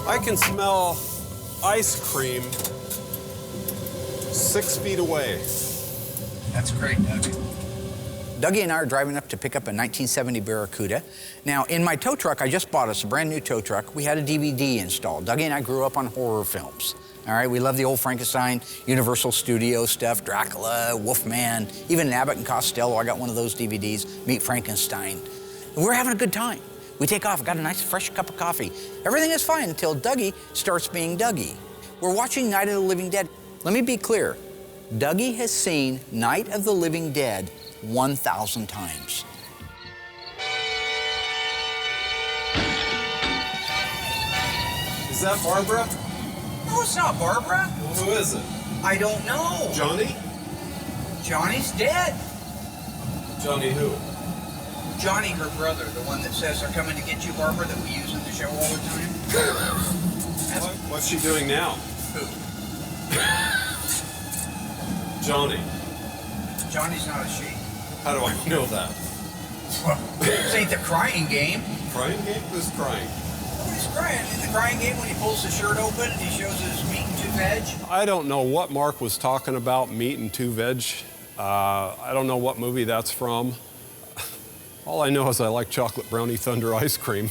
I can smell ice cream 6 feet away. That's great, Dougie. Dougie and I are driving up to pick up a 1970 Barracuda. Now, in my tow truck, I just bought us a brand new tow truck. We had a DVD installed. Dougie and I grew up on horror films. All right, we love the old Frankenstein, Universal Studios stuff, Dracula, Wolfman, even Abbott and Costello. I got one of those DVDs, Meet Frankenstein. And we're having a good time. We take off, got a nice fresh cup of coffee. Everything is fine until Dougie starts being Dougie. We're watching Night of the Living Dead. Let me be clear. Dougie has seen Night of the Living Dead 1,000 times. Is that Barbara? No, it's not Barbara. Well, who is it? I don't know. Johnny? Johnny's dead. Johnny who? Johnny, her brother, the one that says they're coming to get you, Barbara, that we use in the show all the time. What's she doing now? Who? Johnny. Johnny's not a she. How do I know that? Well, this ain't the crying game. Crying game? Who's crying? Nobody's crying. In the crying game, when he pulls the shirt open and he shows his meat and two veg. I don't know what Mark was talking about, meat and two veg. I don't know what movie that's from. All I know is I like chocolate brownie thunder ice cream.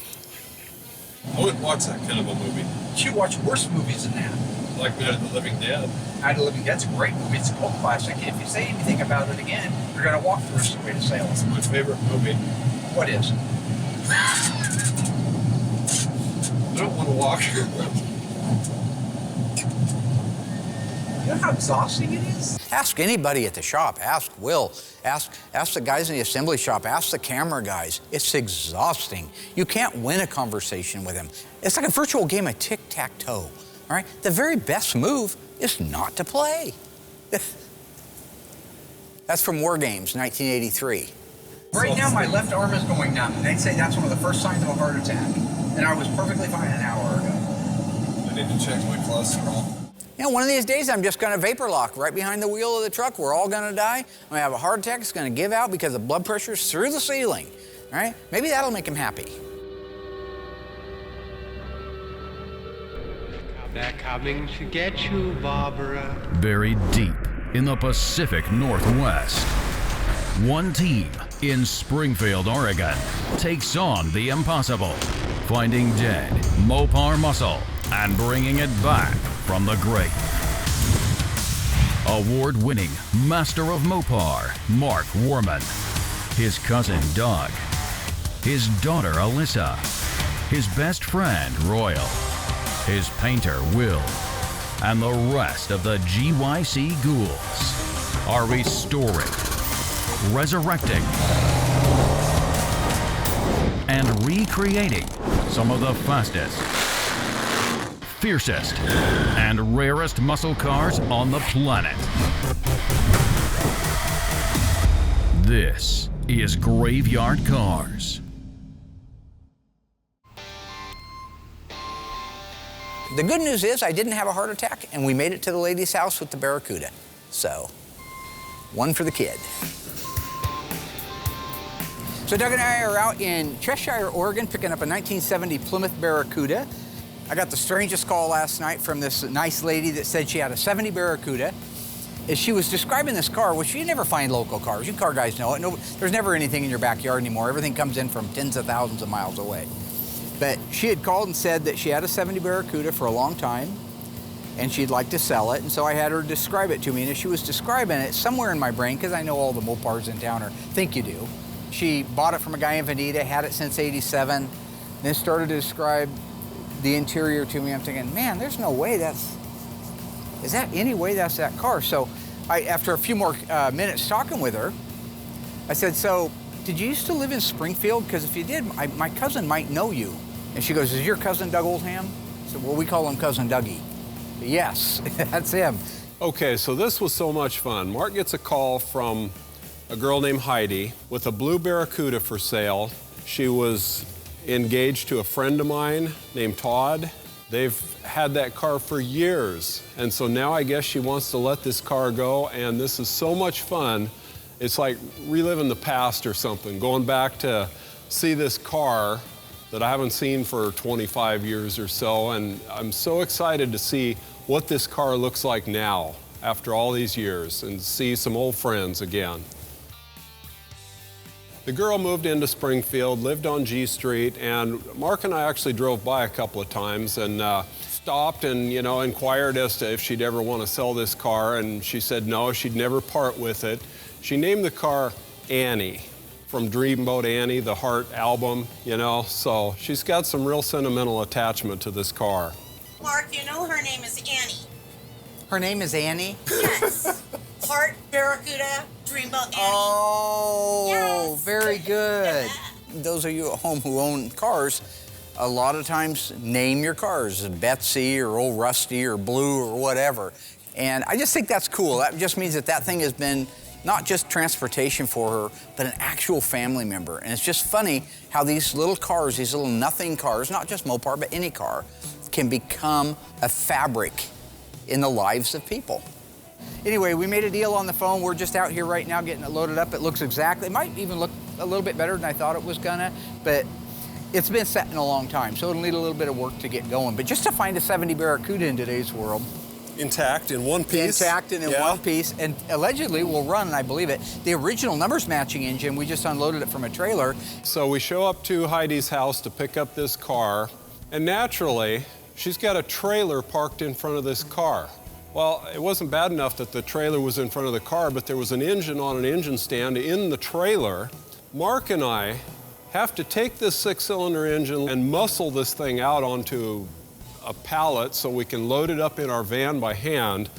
I wouldn't watch that kind of a movie. You watch worse movies than that. Like Night of the Living Dead. Night of the Living Dead's a great movie. It's a cult classic. If you say anything about it again, you're going to walk the rest of the way to Salem. It's my favorite movie. What is? I don't want to walk. You know how exhausting it is? Ask anybody at the shop. Ask Will. Ask the guys in the assembly shop. Ask the camera guys. It's exhausting. You can't win a conversation with them. It's like a virtual game of tic-tac-toe. All right? The very best move is not to play. That's from War Games, 1983. Right now, my left arm is going numb. They'd say that's one of the first signs of a heart attack. And I was perfectly fine an hour ago. I need to check my cholesterol. You know, one of these days I'm just gonna vapor lock right behind the wheel of the truck. We're all gonna die. I'm gonna have a heart attack. It's gonna give out because the blood pressure's through the ceiling. All right? Maybe that'll make him happy. They're coming to get you, Barbara. Buried deep in the Pacific Northwest, one team in Springfield, Oregon, takes on the impossible, finding dead Mopar muscle and bringing it back from the grave. Award-winning Master of Mopar, Mark Warman, his cousin Doug, his daughter Alyssa, his best friend Royal, his painter Will, and the rest of the GYC ghouls are restoring, resurrecting, and recreating some of the fastest, fiercest, and rarest muscle cars on the planet. This is Graveyard Carz. The good news is I didn't have a heart attack, and we made it to the lady's house with the Barracuda. So, one for the kid. So Doug and I are out in Cheshire, Oregon, picking up a 1970 Plymouth Barracuda. I got the strangest call last night from this nice lady that said she had a 70 Barracuda. As she was describing this car, which you never find local cars. You car guys know it. No, there's never anything in your backyard anymore. Everything comes in from tens of thousands of miles away. But she had called and said that she had a 70 Barracuda for a long time, and she'd like to sell it. And so I had her describe it to me. And as she was describing it, somewhere in my brain, because I know all the Mopars in town, or think you do, she bought it from a guy in Veneta, had it since '87, then started to describe the interior to me. I'm thinking, man, there's no way is that any way that's that car? So after a few more minutes talking with her, I said, so did you used to live in Springfield? Because if you did, my cousin might know you. And she goes, is your cousin Doug Oldham? I said, well, we call him Cousin Dougie. Yes, that's him. Okay, so this was so much fun. Mark gets a call from a girl named Heidi with a blue Barracuda for sale. She was engaged to a friend of mine named Todd. They've had that car for years. And so now I guess she wants to let this car go, and this is so much fun. It's like reliving the past or something, going back to see this car that I haven't seen for 25 years or so, and I'm so excited to see what this car looks like now after all these years and see some old friends again. The girl moved into Springfield, lived on G Street, and Mark and I actually drove by a couple of times and stopped and, inquired as to if she'd ever want to sell this car, and she said no, she'd never part with it. She named the car Annie, from Dreamboat Annie, the Heart album, so she's got some real sentimental attachment to this car. Mark, her name is Annie. Her name is Annie? Yes. Heart, Barracuda, Dreamboat Annie. Oh, yes. Very good. Those of you at home who own cars, a lot of times name your cars Betsy or Old Rusty or Blue or whatever. And I just think that's cool. That just means that thing has been not just transportation for her, but an actual family member. And it's just funny how these little cars, these little nothing cars, not just Mopar, but any car, can become a fabric in the lives of people. Anyway, we made a deal on the phone. We're just out here right now getting it loaded up. It looks exactly, it might even look a little bit better than I thought it was gonna, but it's been set in a long time, so it'll need a little bit of work to get going. But just to find a 70 Barracuda in today's world, Intact in one piece. Intact and in one piece, and allegedly will run, and I believe it, the original numbers matching engine. We just unloaded it from a trailer. So we show up to Heidi's house to pick up this car, and naturally, she's got a trailer parked in front of this car. Well, it wasn't bad enough that the trailer was in front of the car, but there was an engine on an engine stand in the trailer. Mark and I have to take this 6-cylinder engine and muscle this thing out onto a pallet so we can load it up in our van by hand.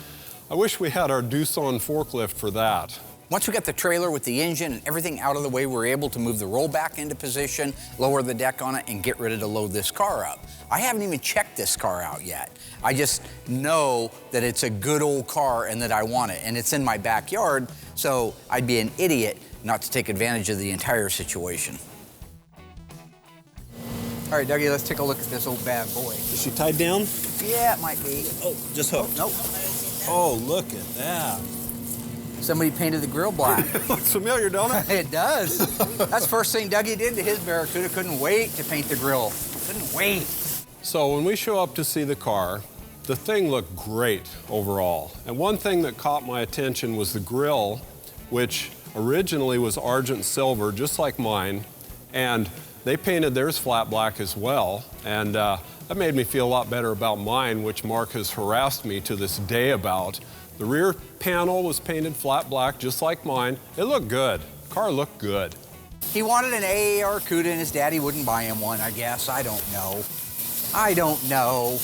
I wish we had our Doosan forklift for that. Once we got the trailer with the engine and everything out of the way, we were able to move the rollback into position, lower the deck on it, and get ready to load this car up. I haven't even checked this car out yet. I just know that it's a good old car and that I want it, and it's in my backyard, so I'd be an idiot not to take advantage of the entire situation. All right, Dougie, let's take a look at this old bad boy. Is she tied down? Yeah, it might be. Oh, just hooked. Nope. Oh, look at that. Somebody painted the grill black. Looks familiar, don't it? It does. That's the first thing Dougie did to his Barracuda. Couldn't wait to paint the grill. Couldn't wait. So when we show up to see the car, the thing looked great overall. And one thing that caught my attention was the grill, which originally was argent silver, just like mine, and they painted theirs flat black as well, and that made me feel a lot better about mine, which Mark has harassed me to this day about. The rear panel was painted flat black, just like mine. It looked good. The car looked good. He wanted an AAR Cuda, and his daddy wouldn't buy him one, I guess. I don't know. I don't know.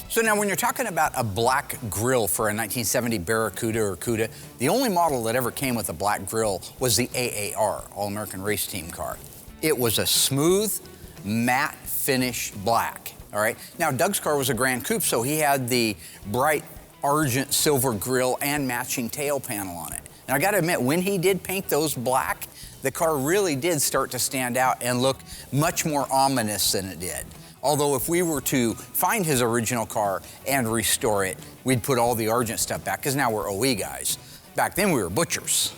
So now when you're talking about a black grill for a 1970 Barracuda or Cuda, the only model that ever came with a black grill was the AAR, All-American Race Team car. It was a smooth, matte finish black, all right? Now, Doug's car was a Grand Coupe, so he had the bright argent silver grille and matching tail panel on it. And I gotta admit, when he did paint those black, the car really did start to stand out and look much more ominous than it did. Although if we were to find his original car and restore it, we'd put all the argent stuff back, because now we're OE guys. Back then, we were butchers.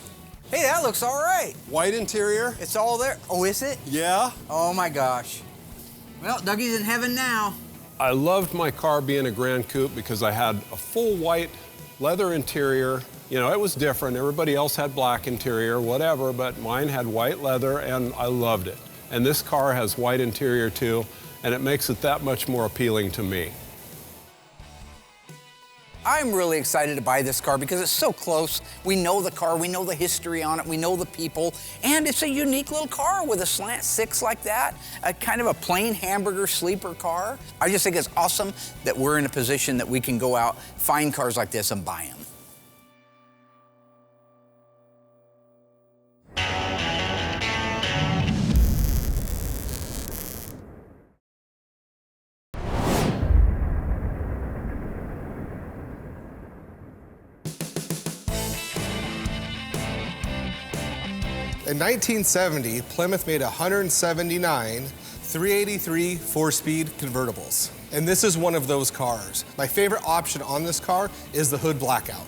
Hey, that looks all right. White interior. It's all there. Oh, is it? Yeah. Oh, my gosh. Well, Dougie's in heaven now. I loved my car being a Grand Coupe because I had a full white leather interior. You know, it was different. Everybody else had black interior, whatever, but mine had white leather, and I loved it. And this car has white interior, too, and it makes it that much more appealing to me. I'm really excited to buy this car because it's so close. We know the car, we know the history on it, we know the people, and it's a unique little car with a slant 6 like that, a kind of a plain hamburger sleeper car. I just think it's awesome that we're in a position that we can go out, find cars like this, and buy them. In 1970, Plymouth made 179 383 4-speed convertibles. And this is one of those cars. My favorite option on this car is the hood blackout.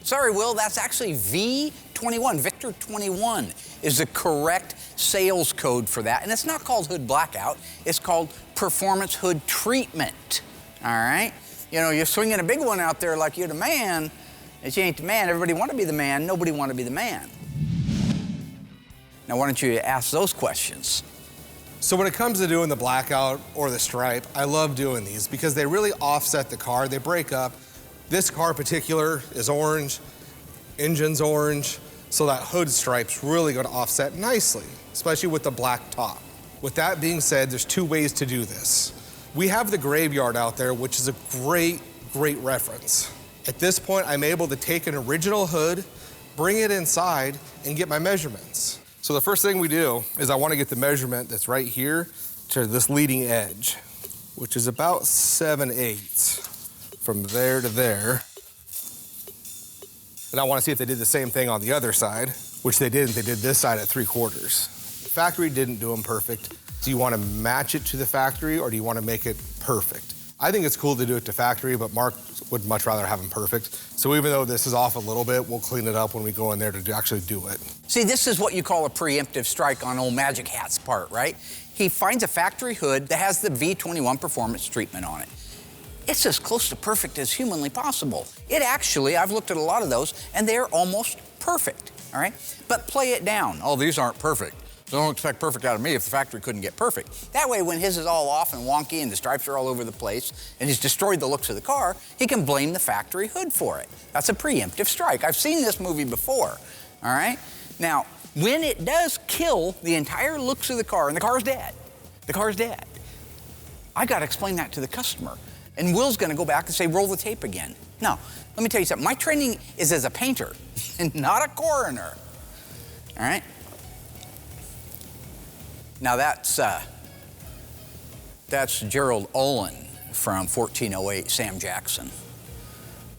Sorry, Will, that's actually V21. Victor 21 is the correct sales code for that. And it's not called hood blackout. It's called performance hood treatment. All right? You know, you're swinging a big one out there like you're the man. If you ain't the man, everybody want to be the man. Nobody want to be the man. Now, why don't you ask those questions? So when it comes to doing the blackout or the stripe, I love doing these because they really offset the car. They break up. This car in particular is orange, engine's orange, so that hood stripe's really gonna offset nicely, especially with the black top. With that being said, there's two ways to do this. We have the graveyard out there, which is a great reference. At this point, I'm able to take an original hood, bring it inside, and get my measurements. So the first thing we do is I want to get the measurement that's right here to this leading edge, which is about 7/8 from there to there. And I want to see if they did the same thing on the other side, which they didn't. They did this side at 3/4. The factory didn't do them perfect. Do you want to match it to the factory or do you want to make it perfect? I think it's cool to do it to factory, but Mark would much rather have them perfect. So even though this is off a little bit, we'll clean it up when we go in there to actually do it. See, this is what you call a preemptive strike on old Magic Hat's part, right? He finds a factory hood that has the V21 performance treatment on it. It's as close to perfect as humanly possible. It actually, I've looked at a lot of those, and they're almost perfect, all right? But play it down. Oh, these aren't perfect. So don't expect perfect out of me if the factory couldn't get perfect. That way, when his is all off and wonky and the stripes are all over the place and he's destroyed the looks of the car, he can blame the factory hood for it. That's a preemptive strike. I've seen this movie before, all right? Now, when it does kill the entire looks of the car, and the car's dead, I gotta explain that to the customer. And Will's gonna go back and say, roll the tape again. No, let me tell you something. My training is as a painter and not a coroner, all right? Now that's Gerald Olin from 1408 Sam Jackson.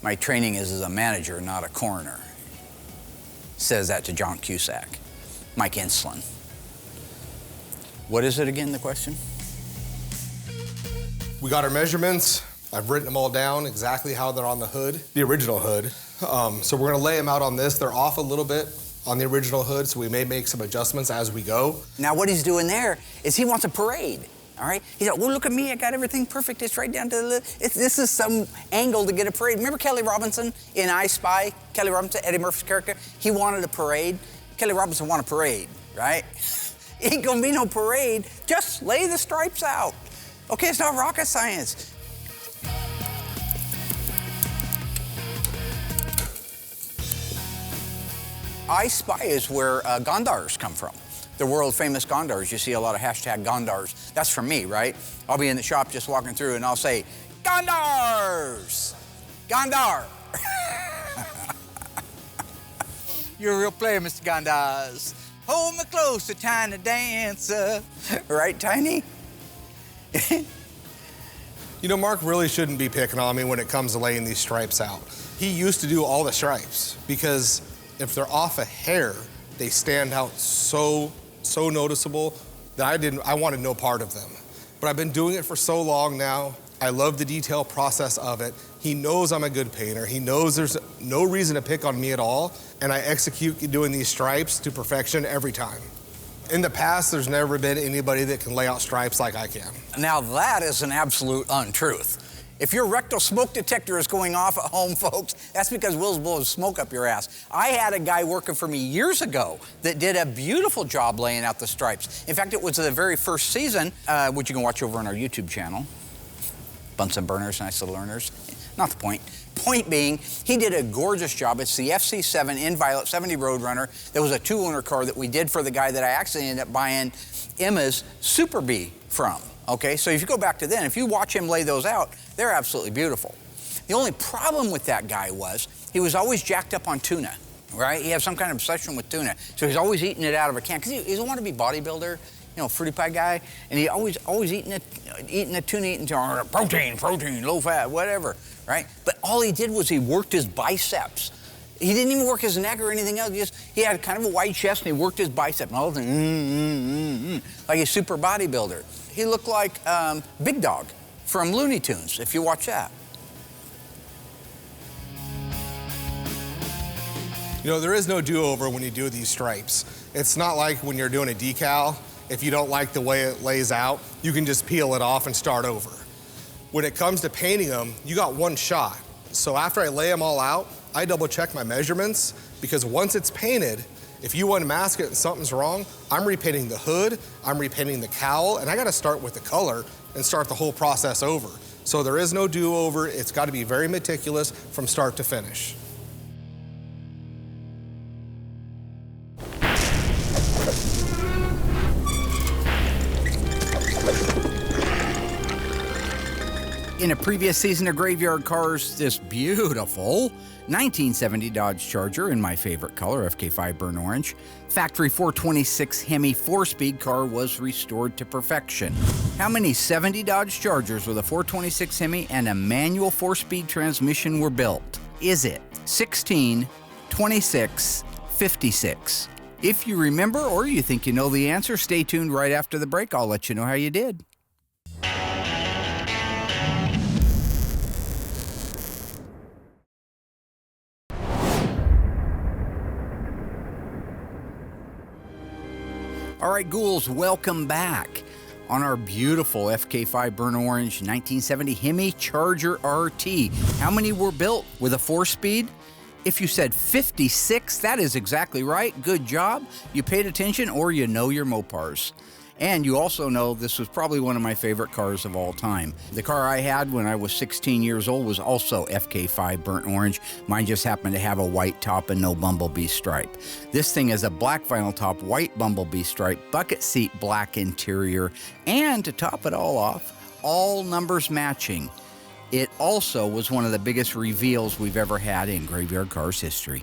My training is as a manager, not a coroner. Says that to John Cusack. Mike Inslin. What is it again, the question? We got our measurements. I've written them all down exactly how they're on the hood, the original hood. So we're gonna lay them out on this. They're off a little bit on the original hood, so we may make some adjustments as we go. Now what he's doing there is he wants a parade, all right? He's like, well, look at me, I got everything perfect. It's right down to the, this is some angle to get a parade. Remember Kelly Robinson in I Spy? Kelly Robinson, Eddie Murphy's character? He wanted a parade. Kelly Robinson wanted a parade, right? Ain't gonna be no parade, just lay the stripes out. Okay, it's not rocket science. I Spy is where Gondars come from. The world famous Gondars. You see a lot of hashtag Gondars. That's from me, right? I'll be in the shop just walking through and I'll say, Gondars! Gondar! You're a real player, Mr. Gondars. Hold me close, a tiny dancer. Right, Tiny? You know, Mark really shouldn't be picking on me when it comes to laying these stripes out. He used to do all the stripes because if they're off a hair, they stand out so noticeable that I wanted no part of them. But I've been doing it for so long now. I love the detail process of it. He knows I'm a good painter. He knows there's no reason to pick on me at all. And I execute doing these stripes to perfection every time. In the past, there's never been anybody that can lay out stripes like I can. Now that is an absolute untruth. If your rectal smoke detector is going off at home, folks, that's because Will's blowing smoke up your ass. I had a guy working for me years ago that did a beautiful job laying out the stripes. In fact, it was the very first season, which you can watch over on our YouTube channel. Bunsen burners, nice little earners. Not the point. Point being, he did a gorgeous job. It's the FC7 Inviolate 70 Roadrunner. There was a 2-owner car that we did for the guy that I actually ended up buying Emma's Super Bee from. Okay, so if you go back to then, if you watch him lay those out, they're absolutely beautiful. The only problem with that guy was he was always jacked up on tuna, right? He had some kind of obsession with tuna. So he's always eating it out of a can, because he wanted to be bodybuilder, you know, fruity pie guy, and he always eating a tuna, eating protein, low fat, whatever, right? But all he did was he worked his biceps. He didn't even work his neck or anything else. He had kind of a wide chest, and he worked his bicep, and all of a sudden, like a super bodybuilder. He looked like Big Dog from Looney Tunes, if you watch that. You know, there is no do-over when you do these stripes. It's not like when you're doing a decal. If you don't like the way it lays out, you can just peel it off and start over. When it comes to painting them, you got one shot. So after I lay them all out, I double check my measurements, because once it's painted, if you unmask it and something's wrong, I'm repainting the hood, I'm repainting the cowl, and I gotta start with the color and start the whole process over. So there is no do-over. It's gotta be very meticulous from start to finish. In a previous season of Graveyard Cars, this beautiful 1970 Dodge Charger in my favorite color, FK5 Burnt Orange, factory 426 Hemi 4-speed car was restored to perfection. How many 70 Dodge Chargers with a 426 Hemi and a manual 4-speed transmission were built? Is it 16, 26, 56? If you remember or you think you know the answer, stay tuned right after the break. I'll let you know how you did. All right, ghouls, welcome back on our beautiful FK5 Burnt Orange 1970 Hemi Charger RT. How many were built with a 4-speed? If you said 56, that is exactly right. Good job. You paid attention, or you know your Mopars. And you also know this was probably one of my favorite cars of all time. The car I had when I was 16 years old was also FK5 Burnt Orange. Mine just happened to have a white top and no bumblebee stripe. This thing is a black vinyl top, white bumblebee stripe, bucket seat black interior, and to top it all off, all numbers matching. It also was one of the biggest reveals we've ever had in Graveyard Cars history.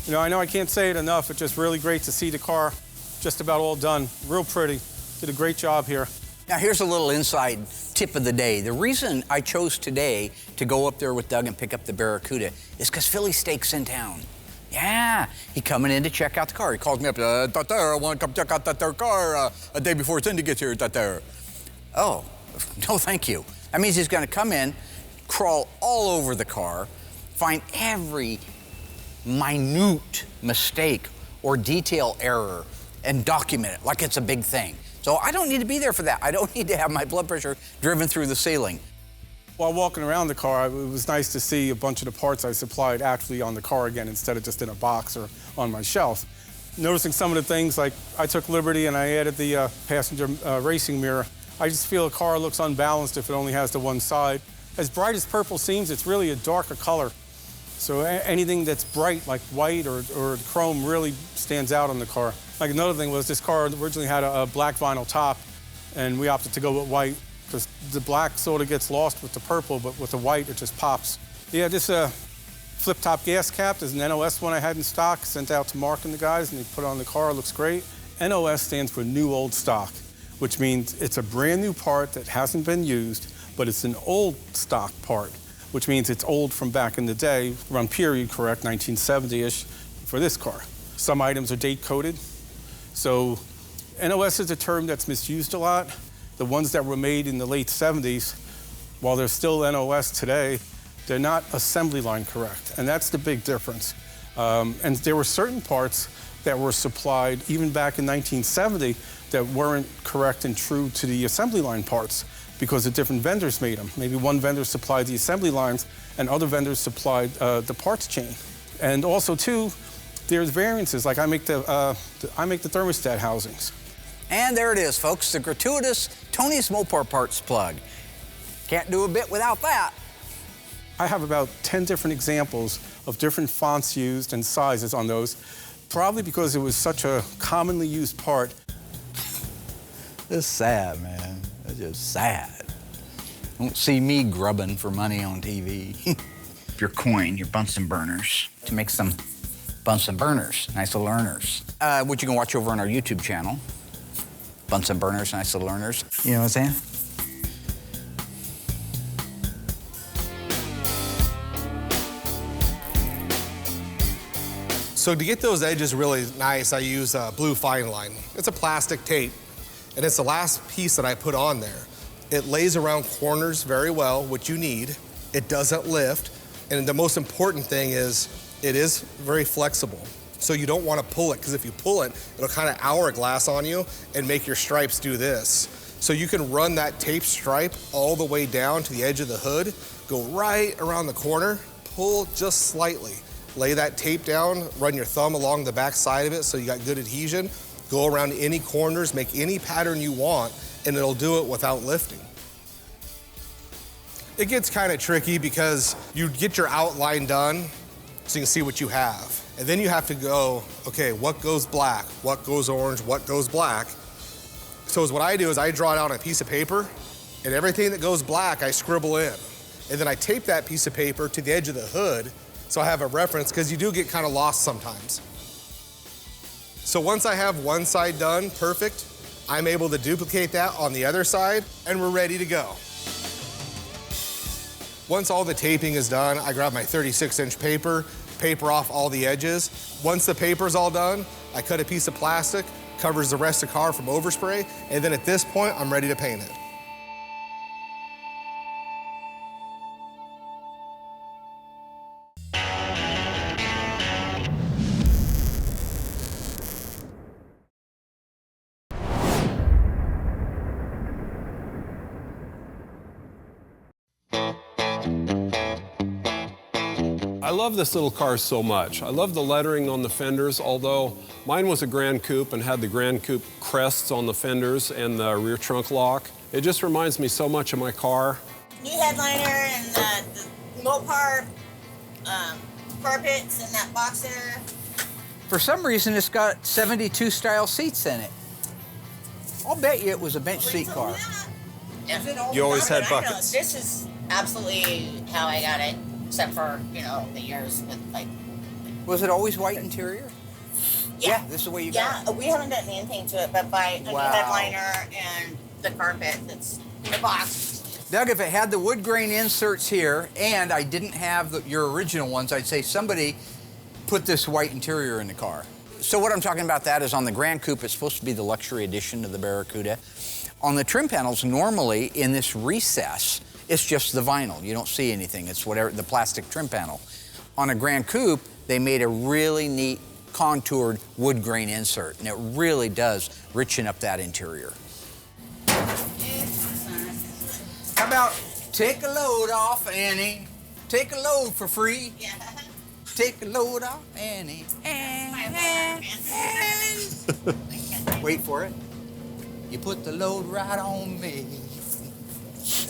You know I can't say it enough. It's just really great to see the car just about all done. Real pretty. Did a great job here. Now here's a little inside tip of the day. The reason I chose today to go up there with Doug and pick up the Barracuda is because Philly Steak's in town. Yeah, he coming in to check out the car. He calls me up, I want to come check out that there car a day before Cindy gets here. Oh, no thank you. That means he's gonna come in, crawl all over the car, find every minute mistake or detail error and document it like it's a big thing. So I don't need to be there for that. I don't need to have my blood pressure driven through the ceiling. While walking around the car, it was nice to see a bunch of the parts I supplied actually on the car again instead of just in a box or on my shelf. Noticing some of the things, like I took liberty and I added the passenger racing mirror. I just feel a car looks unbalanced if it only has the one side. As bright as purple seems, it's really a darker color. So anything that's bright, like white or chrome, really stands out on the car. Like another thing was this car originally had a black vinyl top, and we opted to go with white because the black sort of gets lost with the purple, but with the white, it just pops. Yeah, this flip-top gas cap is an NOS one I had in stock, sent out to Mark and the guys, and they put it on the car. It looks great. NOS stands for New Old Stock, which means it's a brand new part that hasn't been used, but it's an old stock part, which means it's old from back in the day, run period correct, 1970-ish, for this car. Some items are date-coded. So NOS is a term that's misused a lot. The ones that were made in the late 70s, while they're still NOS today, they're not assembly line correct, and that's the big difference. And there were certain parts that were supplied even back in 1970 that weren't correct and true to the assembly line parts, because the different vendors made them. Maybe one vendor supplied the assembly lines and other vendors supplied the parts chain. And also too, there's variances, like I make the thermostat housings. And there it is, folks, the gratuitous Tony's Mopar Parts plug. Can't do a bit without that. I have about 10 different examples of different fonts used and sizes on those, probably because it was such a commonly used part. It's sad, man. It's just sad. Don't see me grubbing for money on TV. Your coin, your Bunsen burners, to make some Bunsen burners, nice little earners. Which you can watch over on our YouTube channel. Bunsen burners, nice little earners. You know what I'm saying? So to get those edges really nice, I use blue fine line. It's a plastic tape, and it's the last piece that I put on there. It lays around corners very well, which you need. It doesn't lift. And the most important thing is it is very flexible. So you don't want to pull it, because if you pull it, it'll kind of hourglass on you and make your stripes do this. So you can run that tape stripe all the way down to the edge of the hood, go right around the corner, pull just slightly. Lay that tape down, run your thumb along the back side of it so you got good adhesion. Go around any corners, make any pattern you want, and it'll do it without lifting. It gets kind of tricky because you get your outline done so you can see what you have. And then you have to go, okay, what goes black, what goes orange, what goes black. So what I do is I draw it out on a piece of paper, and everything that goes black I scribble in. And then I tape that piece of paper to the edge of the hood so I have a reference, because you do get kind of lost sometimes. So once I have one side done perfect, I'm able to duplicate that on the other side, and we're ready to go. Once all the taping is done, I grab my 36-inch paper off all the edges. Once the paper's all done, I cut a piece of plastic, covers the rest of the car from overspray, and then at this point, I'm ready to paint it. I love this little car so much. I love the lettering on the fenders, although mine was a Grand Coupe and had the Grand Coupe crests on the fenders and the rear trunk lock. It just reminds me so much of my car. New headliner and the Mopar carpets and that box there. For some reason, it's got 72 style seats in it. I'll bet you it was a bench seat car. You always had I know. buckets. This is absolutely how I got it, except for, you know, the years with like. Was it always white interior? Yeah, this is the way you got Yeah, we haven't done anything to it, but by a new headliner and the carpet that's in the box. Doug, if it had the wood grain inserts here and I didn't have your original ones, I'd say somebody put this white interior in the car. So what I'm talking about that is on the Grand Coupe, it's supposed to be the luxury edition to the Barracuda. On the trim panels, normally in this recess, it's just the vinyl. You don't see anything. It's whatever, the plastic trim panel. On a Grand Coupe, they made a really neat contoured wood grain insert, and it really does richen up that interior. How about take a load off, Annie? Take a load for free. Yeah. Take a load off, Annie. Wait for it. You put the load right on me.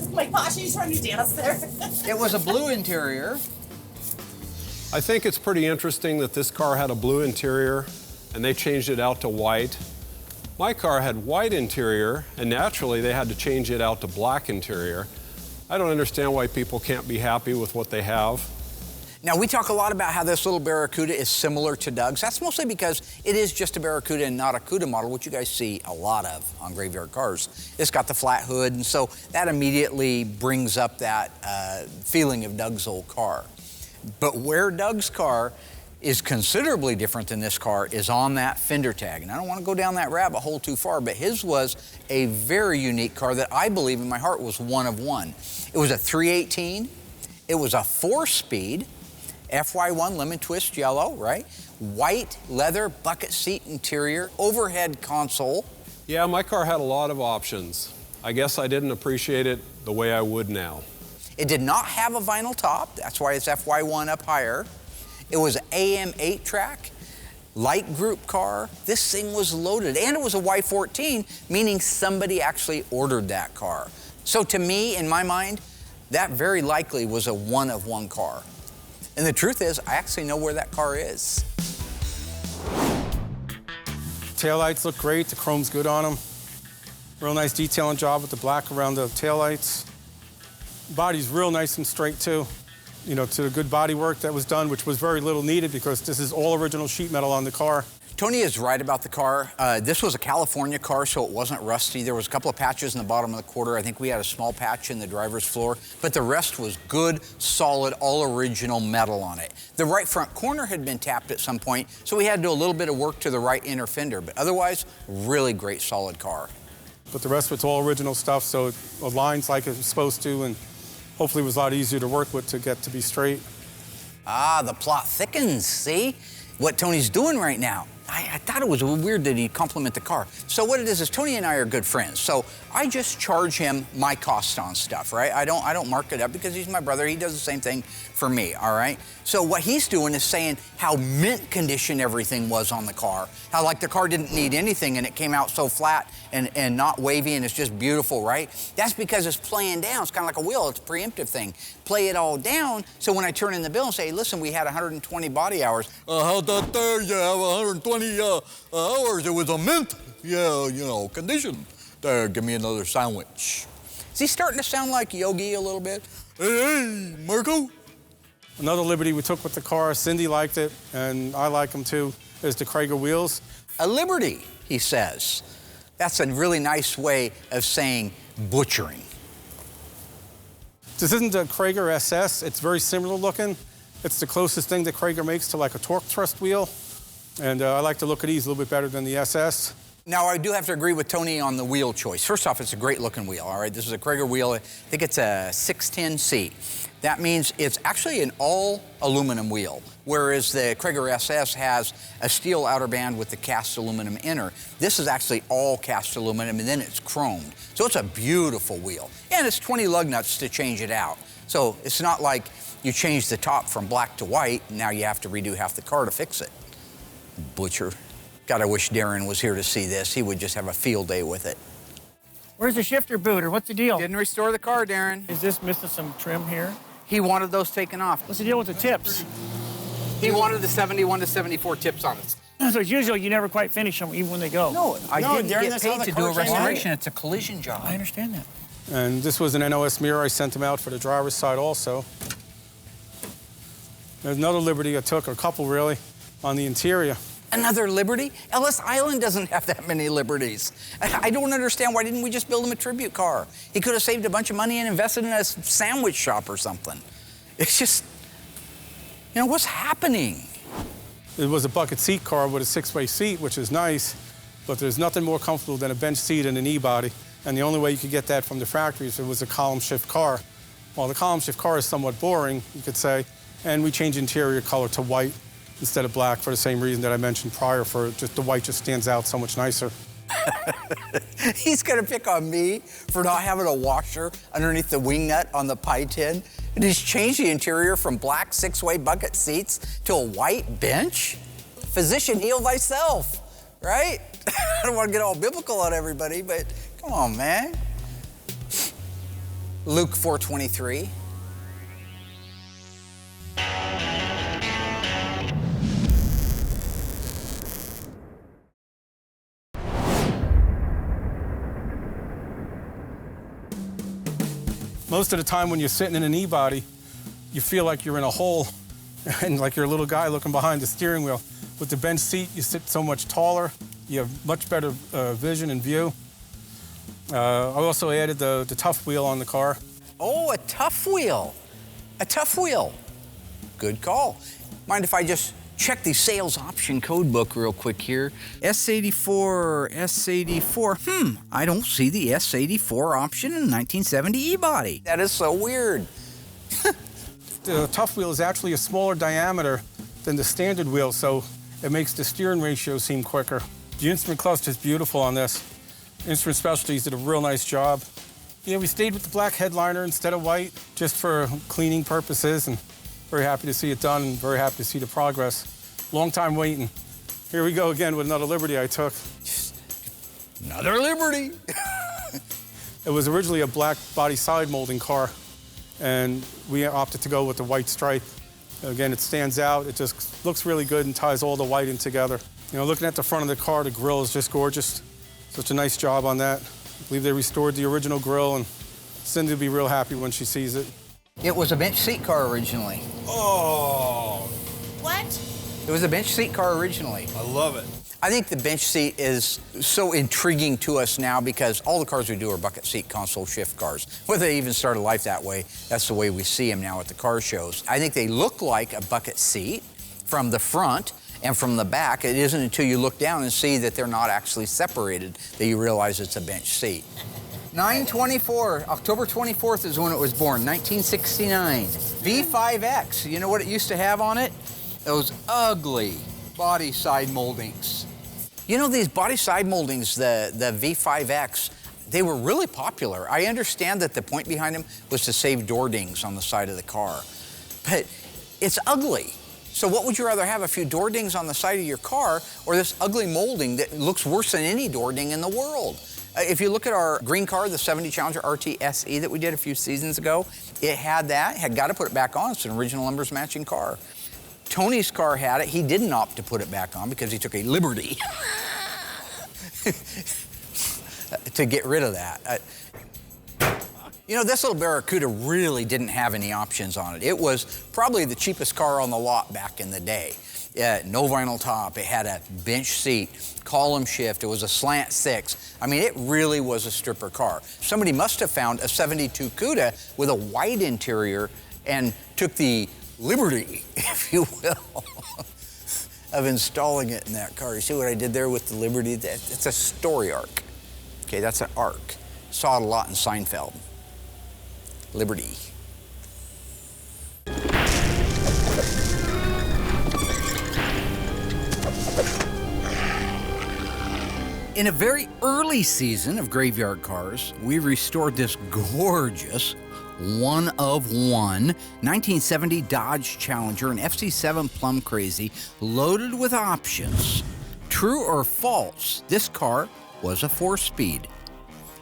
Oh my gosh, he's trying to dance there. It was a blue interior. I think it's pretty interesting that this car had a blue interior and they changed it out to white. My car had white interior and naturally they had to change it out to black interior. I don't understand why people can't be happy with what they have. Now, we talk a lot about how this little Barracuda is similar to Doug's. That's mostly because it is just a Barracuda and not a Cuda model, which you guys see a lot of on graveyard cars. It's got the flat hood, and so that immediately brings up that feeling of Doug's old car. But where Doug's car is considerably different than this car is on that fender tag. And I don't want to go down that rabbit hole too far, but his was a very unique car that I believe in my heart was one of one. It was a 318. It was a 4-speed. FY1 lemon twist yellow, right? White leather bucket seat interior, overhead console. Yeah, my car had a lot of options. I guess I didn't appreciate it the way I would now. It did not have a vinyl top. That's why it's FY1 up higher. It was AM 8-track, light group car. This thing was loaded, and it was a Y14, meaning somebody actually ordered that car. So to me, in my mind, that very likely was a one-of-one car. And the truth is, I actually know where that car is. Taillights look great. The chrome's good on them. Real nice detailing job with the black around the taillights. Body's real nice and straight, too. You know, to the good body work that was done, which was very little needed because this is all original sheet metal on the car. Tony is right about the car. This was a California car, so it wasn't rusty. There was a couple of patches in the bottom of the quarter. I think we had a small patch in the driver's floor, but the rest was good, solid, all original metal on it. The right front corner had been tapped at some point, so we had to do a little bit of work to the right inner fender, but otherwise, really great, solid car. But the rest of it's all original stuff, so it aligns like it's supposed to, and hopefully it was a lot easier to work with to get to be straight. Ah, the plot thickens, see? What Tony's doing right now. I thought it was weird that he'd compliment the car. So what it is Tony and I are good friends. So I just charge him my cost on stuff, right? I don't mark it up because he's my brother. He does the same thing for me, all right? So what he's doing is saying how mint condition everything was on the car. How like the car didn't need anything and it came out so flat and not wavy and it's just beautiful, right? That's because it's playing down. It's kind of like a wheel. It's a preemptive thing. Play it all down. So when I turn in the bill and say, listen, we had 120 body hours. How'd that there? You have 120 hours. It was a mint, condition. There, give me another sandwich. Is he starting to sound like Yogi a little bit? Hey, Marco. Another liberty we took with the car, Cindy liked it, and I like them too, is the Krager wheels. A liberty, he says. That's a really nice way of saying butchering. This isn't a Krager SS. It's very similar looking. It's the closest thing that Krager makes to like a torque thrust wheel. And I like to look at these a little bit better than the SS. Now, I do have to agree with Tony on the wheel choice. First off, it's a great looking wheel, all right? This is a Krager wheel. I think it's a 610C. That means it's actually an all aluminum wheel, whereas the Krager SS has a steel outer band with the cast aluminum inner. This is actually all cast aluminum, and then it's chromed. So it's a beautiful wheel. And it's 20 lug nuts to change it out. So it's not like you change the top from black to white, and now you have to redo half the car to fix it. Butcher. God, I wish Darren was here to see this. He would just have a field day with it. Where's the shifter booter? What's the deal? Didn't restore the car, Darren. Is this missing some trim here? He wanted those taken off. What's the deal with the tips? He wanted the 71 to 74 tips on it. So it's usual you never quite finish them even when they go. No, I didn't Darren, get that's how paid the to do a car came out. restoration. It's a collision job. I understand that. And this was an NOS mirror. I sent them out for the driver's side also. There's another liberty I took, or a couple really, on the interior. Another liberty? Ellis Island doesn't have that many liberties. I don't understand, why didn't we just build him a tribute car? He could have saved a bunch of money and invested in a sandwich shop or something. It's just, what's happening? It was a bucket seat car with a 6-way seat, which is nice, but there's nothing more comfortable than a bench seat in an E-body. And the only way you could get that from the factory is if it was a column shift car. Well, the column shift car is somewhat boring, you could say, and we changed interior color to white instead of black for the same reason that I mentioned prior, for just the white just stands out so much nicer. He's gonna pick on me for not having a washer underneath the wing nut on the pie tin. And he's changed the interior from black 6-way bucket seats to a white bench? Physician, heal thyself, right? I don't want to get all biblical on everybody, but come on, man. Luke 4:23. Most of the time when you're sitting in an E-body, you feel like you're in a hole and like you're a little guy looking behind the steering wheel. With the bench seat, you sit so much taller. You have much better vision and view. I also added the tough wheel on the car. Oh, a tough wheel. A tough wheel. Good call. Mind if I just check the sales option code book real quick here? S84, S84. I don't see the S84 option in a 1970 E-body. That is so weird. The tough wheel is actually a smaller diameter than the standard wheel, so it makes the steering ratio seem quicker. The instrument cluster is beautiful on this. Instrument Specialties did a real nice job. We stayed with the black headliner instead of white, just for cleaning purposes, and very happy to see it done and very happy to see the progress. Long time waiting. Here we go again with another liberty I took. Another liberty. It was originally a black body side molding car, and we opted to go with the white stripe. Again, it stands out. It just looks really good and ties all the white in together. Looking at the front of the car, the grille is just gorgeous. Such a nice job on that. I believe they restored the original grille, and Cindy will be real happy when she sees it. It was a bench seat car originally. Oh. What? It was a bench seat car originally. I love it. I think the bench seat is so intriguing to us now because all the cars we do are bucket seat console shift cars. Whether they even started life that way, that's the way we see them now at the car shows. I think they look like a bucket seat from the front and from the back. It isn't until you look down and see that they're not actually separated that you realize it's a bench seat. 9/24, October 24th is when it was born, 1969. V5X, you know what it used to have on it? Those ugly body side moldings. You know, these body side moldings, the V5X, they were really popular. I understand that the point behind them was to save door dings on the side of the car, but it's ugly. So what would you rather have, a few door dings on the side of your car or this ugly molding that looks worse than any door ding in the world? If you look at our green car, the 70 Challenger RT SE that we did a few seasons ago, it had that, had got to put it back on. It's an original numbers matching car. Tony's car had it. He didn't opt to put it back on because he took a liberty to get rid of that. You know, this little Barracuda really didn't have any options on it. It was probably the cheapest car on the lot back in the day. No vinyl top, it had a bench seat, column shift, it was a slant 6. I mean, it really was a stripper car. Somebody must have found a 72 Cuda with a white interior and took the liberty, if you will, of installing it in that car. You see what I did there with the Liberty? It's a story arc. Okay, that's an arc. Saw it a lot in Seinfeld. Liberty. In a very early season of Graveyard Cars, we restored this gorgeous one of one 1970 Dodge Challenger, an FC7 Plum Crazy, loaded with options. True or false, this car was a 4-speed.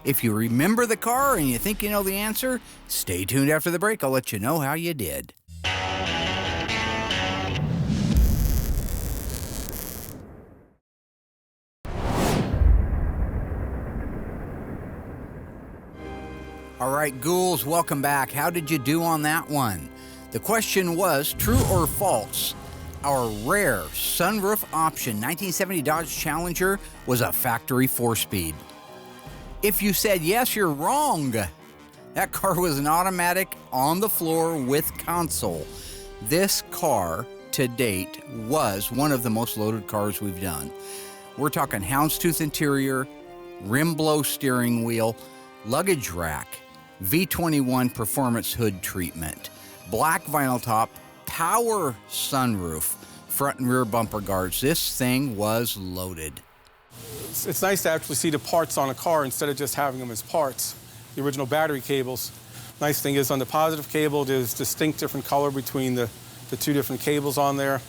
If you remember the car and you think you know the answer, stay tuned after the break. I'll let you know how you did. All right, ghouls, welcome back. How did you do on that one? The question was, true or false? Our rare sunroof option 1970 Dodge Challenger was a factory 4-speed. If you said yes, you're wrong. That car was an automatic on the floor with console. This car, to date, was one of the most loaded cars we've done. We're talking houndstooth interior, rim blow steering wheel, luggage rack, V21 performance hood treatment, black vinyl top, power sunroof, front and rear bumper guards. This thing was loaded. It's nice to actually see the parts on a car instead of just having them as parts. The original battery cables. Nice thing is on the positive cable, there's distinct different color between the two different cables on there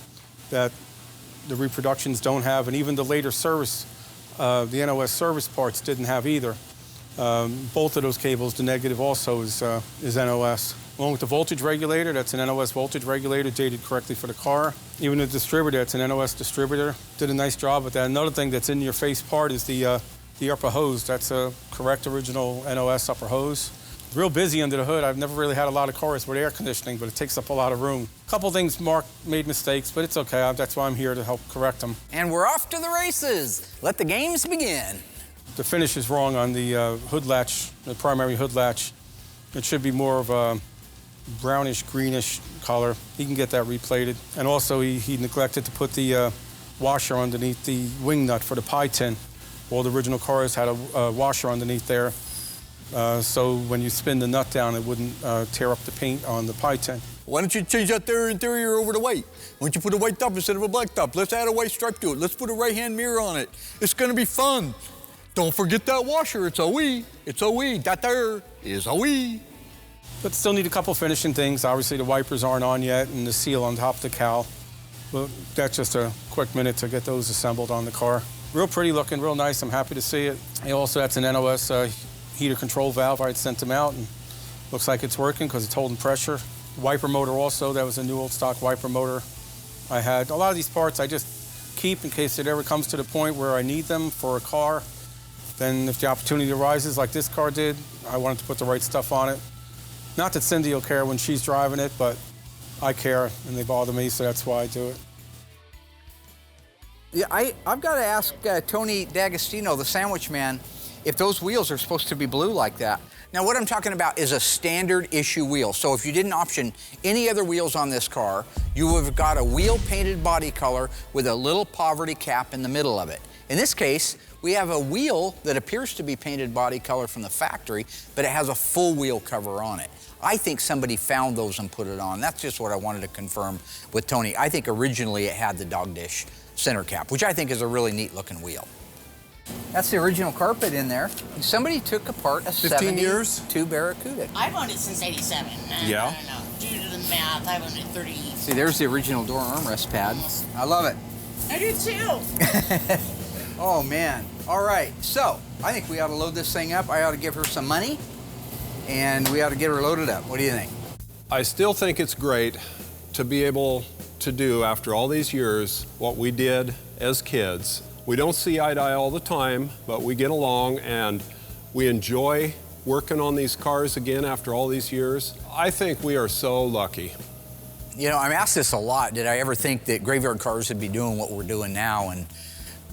that the reproductions don't have, and even the later service, the NOS service parts didn't have either. Both of those cables, the negative also is NOS. Along with the voltage regulator, that's an NOS voltage regulator, dated correctly for the car. Even the distributor, it's an NOS distributor. Did a nice job with that. Another thing that's in your face part is the upper hose. That's a correct original NOS upper hose. Real busy under the hood. I've never really had a lot of cars with air conditioning, but it takes up a lot of room. A couple things Mark made mistakes, but it's okay. That's why I'm here to help correct them. And we're off to the races. Let the games begin. The finish is wrong on the hood latch, the primary hood latch. It should be more of a brownish, greenish color. He can get that replated. And also, he neglected to put the washer underneath the wing nut for the pie tin. All the original cars had a washer underneath there, so when you spin the nut down, it wouldn't tear up the paint on the pie tin. Why don't you change that there interior over to white? Why don't you put a white top instead of a black top? Let's add a white stripe to it. Let's put a right-hand mirror on it. It's gonna be fun. Don't forget that washer. It's a wee. It's a wee. That there is a wee. But still need a couple finishing things. Obviously, the wipers aren't on yet, and the seal on top of the cowl. But that's just a quick minute to get those assembled on the car. Real pretty looking, real nice. I'm happy to see it. And also, that's an NOS heater control valve. I had sent them out, and looks like it's working because it's holding pressure. Wiper motor also. That was a new old stock wiper motor I had. A lot of these parts I just keep in case it ever comes to the point where I need them for a car. Then if the opportunity arises, like this car did, I wanted to put the right stuff on it. Not that Cindy will care when she's driving it, but I care, and they bother me, so that's why I do it. Yeah, I've got to ask Tony D'Agostino, the sandwich man, if those wheels are supposed to be blue like that. Now, what I'm talking about is a standard issue wheel. So if you didn't option any other wheels on this car, you would have got a wheel painted body color with a little poverty cap in the middle of it. In this case, We have a wheel that appears to be painted body color from the factory, but it has a full wheel cover on it. I think somebody found those and put it on. That's just what I wanted to confirm with Tony. I think originally it had the dog dish center cap, which I think is a really neat looking wheel. That's the original carpet in there. Somebody took apart a 15 years? 72 Barracuda. I've owned it since 87. Yeah? I don't know. Due to the math, I've owned it 30. See, there's the original door armrest pad. I love it. I do too. Oh, man. All right, so I think we ought to load this thing up. I ought to give her some money, and we ought to get her loaded up. What do you think? I still think it's great to be able to do, after all these years, what we did as kids. We don't see eye to eye all the time, but we get along and we enjoy working on these cars again after all these years. I think we are so lucky. You know, I'm asked this a lot. Did I ever think that Graveyard Cars would be doing what we're doing now? And,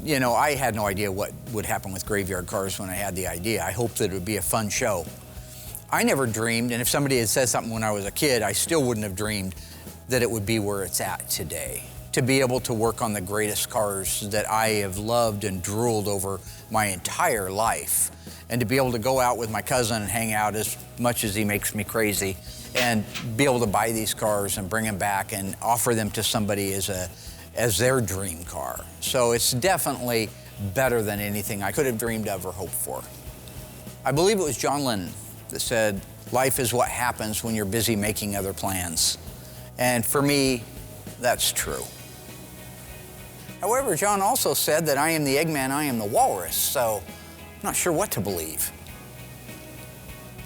you know, I had no idea what would happen with Graveyard Cars when I had the idea. I hoped that it would be a fun show. I never dreamed, and if somebody had said something when I was a kid, I still wouldn't have dreamed that it would be where it's at today. To be able to work on the greatest cars that I have loved and drooled over my entire life, and to be able to go out with my cousin and hang out as much as he makes me crazy, and be able to buy these cars and bring them back and offer them to somebody as their dream car. So it's definitely better than anything I could have dreamed of or hoped for. I believe it was John Lennon that said, "Life is what happens when you're busy making other plans." And for me, that's true. However, John also said that I am the Eggman, I am the Walrus, so I'm not sure what to believe.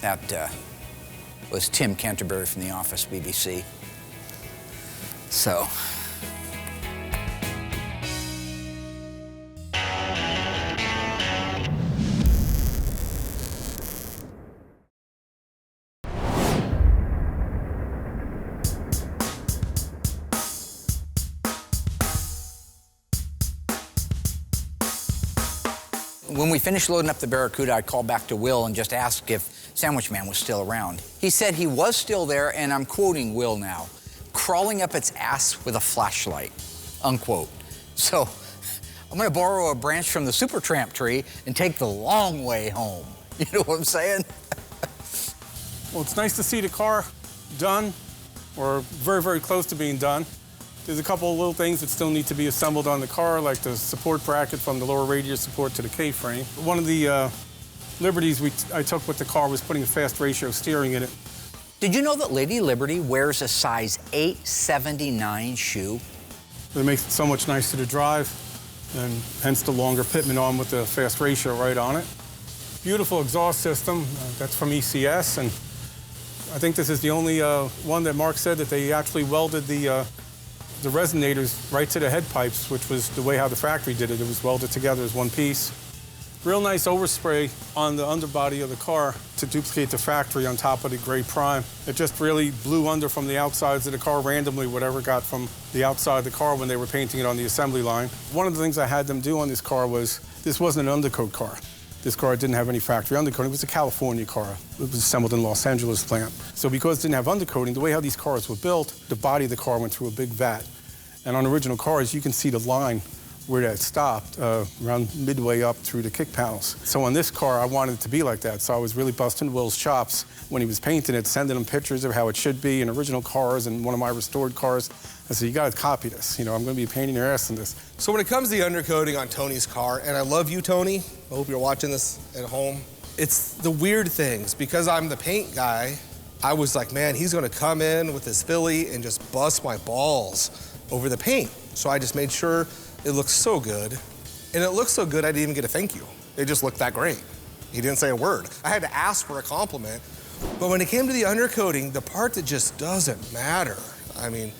That was Tim Canterbury from The Office, BBC. So. When we finished loading up the Barracuda, I called back to Will and just asked if Sandwich Man was still around. He said he was still there, and I'm quoting Will now, crawling up its ass with a flashlight, unquote. So I'm gonna borrow a branch from the Supertramp tree and take the long way home. You know what I'm saying? Well, it's nice to see the car done, or very, very close to being done. There's a couple of little things that still need to be assembled on the car, like the support bracket from the lower radius support to the K-frame. One of the liberties I took with the car was putting a fast ratio steering in it. Did you know that Lady Liberty wears a size 879 shoe? It makes it so much nicer to drive, and hence the longer pitman arm with the fast ratio right on it. Beautiful exhaust system, that's from ECS, and I think this is the only one that Mark said that they actually welded the resonators right to the head pipes, which was the way how the factory did it. It was welded together as one piece. Real nice overspray on the underbody of the car to duplicate the factory on top of the gray prime. It just really blew under from the outsides of the car randomly, whatever got from the outside of the car when they were painting it on the assembly line. One of the things I had them do on this car was, this wasn't an undercoat car. This car didn't have any factory undercoating. It was a California car. It was assembled in Los Angeles plant. So because it didn't have undercoating, the way how these cars were built, the body of the car went through a big vat. And on original cars, you can see the line where that stopped, around midway up through the kick panels. So on this car, I wanted it to be like that. So I was really busting Will's chops when he was painting it, sending him pictures of how it should be in original cars and one of my restored cars. I said, you gotta copy this. You know, I'm gonna be painting your ass in this. So when it comes to the undercoating on Tony's car, and I love you, Tony, I hope you're watching this at home, it's the weird things. Because I'm the paint guy, I was like, man, he's gonna come in with his Philly and just bust my balls over the paint. So I just made sure it looks so good. And it looked so good, I didn't even get a thank you. It just looked that great. He didn't say a word. I had to ask for a compliment. But when it came to the undercoating, the part that just doesn't matter, I mean,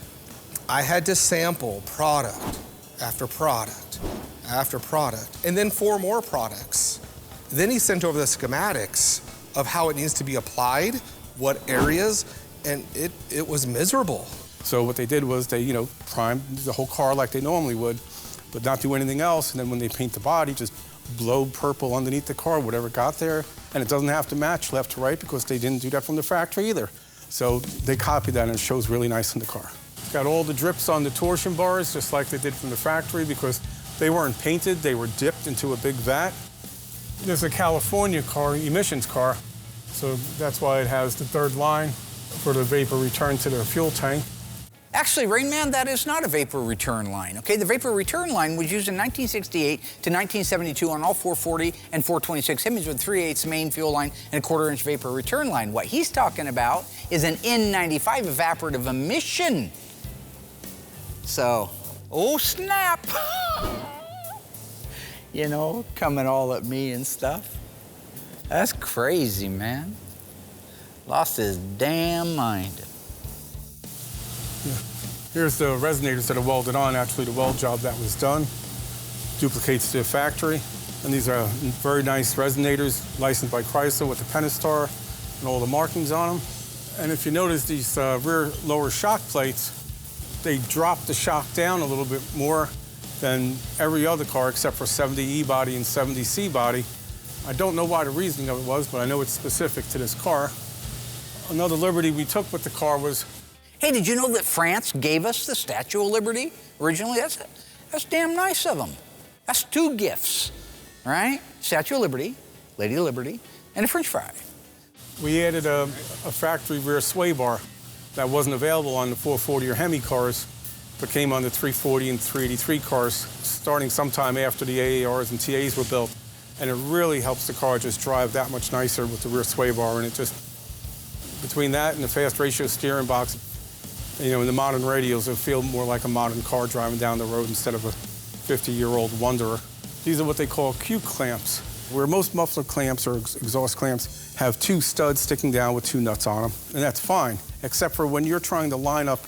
I had to sample product after product after product, and then 4 more products. Then he sent over the schematics of how it needs to be applied, what areas, and it was miserable. So what they did was they, you know, primed the whole car like they normally would, but not do anything else. And then when they paint the body, just blow purple underneath the car, whatever got there. And it doesn't have to match left to right because they didn't do that from the factory either. So they copied that and it shows really nice in the car. Got all the drips on the torsion bars, just like they did from the factory, because They weren't painted, they were dipped into a big vat. There's a California car, emissions car, so that's why it has the third line for the vapor return to the fuel tank. Actually, Rain Man, that is not a vapor return line, okay? The vapor return line was used in 1968 to 1972 on all 440 and 426 Hemis with 3/8 main fuel line and a 1/4-inch vapor return line. What he's talking about is an N95 evaporative emission. So, oh snap! You know, coming all at me and stuff. That's crazy, man. Lost his damn mind. Yeah. Here's the resonators that are welded on. Actually, the weld job that was done duplicates the factory. And these are very nice resonators licensed by Chrysler with the Pentastar and all the markings on them. And if you notice these rear lower shock plates, they drop the shock down a little bit more than every other car except for 70E body and 70C body. I don't know why the reasoning of it was, but I know it's specific to this car. Another liberty we took with the car was... Hey, did you know that France gave us the Statue of Liberty originally? That's damn nice of them. That's 2 gifts, right? Statue of Liberty, Lady of Liberty, and a French fry. We added a factory rear sway bar that wasn't available on the 440 or Hemi cars, but came on the 340 and 383 cars, starting sometime after the AARs and TAs were built. And it really helps the car just drive that much nicer with the rear sway bar. And it just, between that and the fast ratio steering box, you know, in the modern radios, it'll feel more like a modern car driving down the road instead of a 50-year-old Wanderer. These are what they call Q clamps, where most muffler clamps or exhaust clamps have 2 studs sticking down with 2 nuts on them, and that's fine, except for when you're trying to line up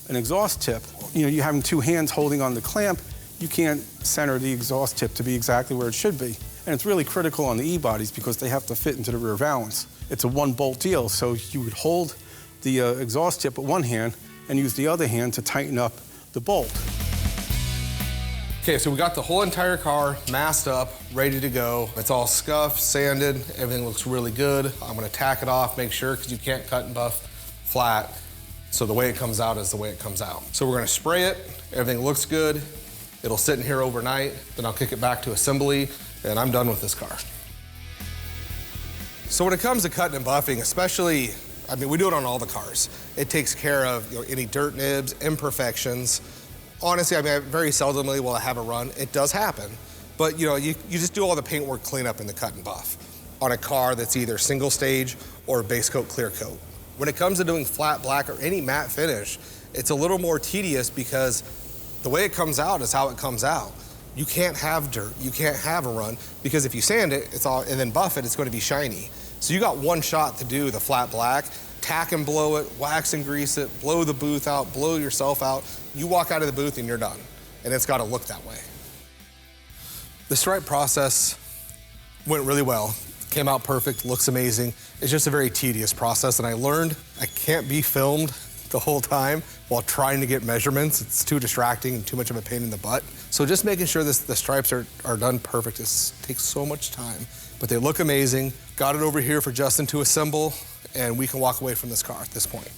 an exhaust tip. You know, you're having 2 hands holding on the clamp, you can't center the exhaust tip to be exactly where it should be. And it's really critical on the E-bodies because they have to fit into the rear valance. It's a 1-bolt deal, so you would hold the exhaust tip with one hand and use the other hand to tighten up the bolt. Okay, so we got the whole entire car masked up, ready to go. It's all scuffed, sanded, everything looks really good. I'm gonna tack it off, make sure, because you can't cut and buff flat. So the way it comes out is the way it comes out. So we're gonna spray it, everything looks good. It'll sit in here overnight, then I'll kick it back to assembly, and I'm done with this car. So when it comes to cutting and buffing, especially, I mean, we do it on all the cars. It takes care of, you know, any dirt nibs, imperfections. Honestly, I mean, very seldomly will I have a run. It does happen, but you know, you just do all the paintwork cleanup in the cut and buff on a car that's either single stage or base coat, clear coat. When it comes to doing flat black or any matte finish, it's a little more tedious because the way it comes out is how it comes out. You can't have dirt, you can't have a run, because if you sand it, it's all, and then buff it, it's going to be shiny. So you got one shot to do the flat black, tack and blow it, wax and grease it, blow the booth out, blow yourself out. You walk out of the booth and you're done. And it's got to look that way. The stripe process went really well. Came out perfect, looks amazing. It's just a very tedious process, and I learned I can't be filmed the whole time while trying to get measurements. It's too distracting and too much of a pain in the butt. So just making sure the stripes are done perfect takes so much time. But they look amazing. Got it over here for Justin to assemble, and we can walk away from this car at this point.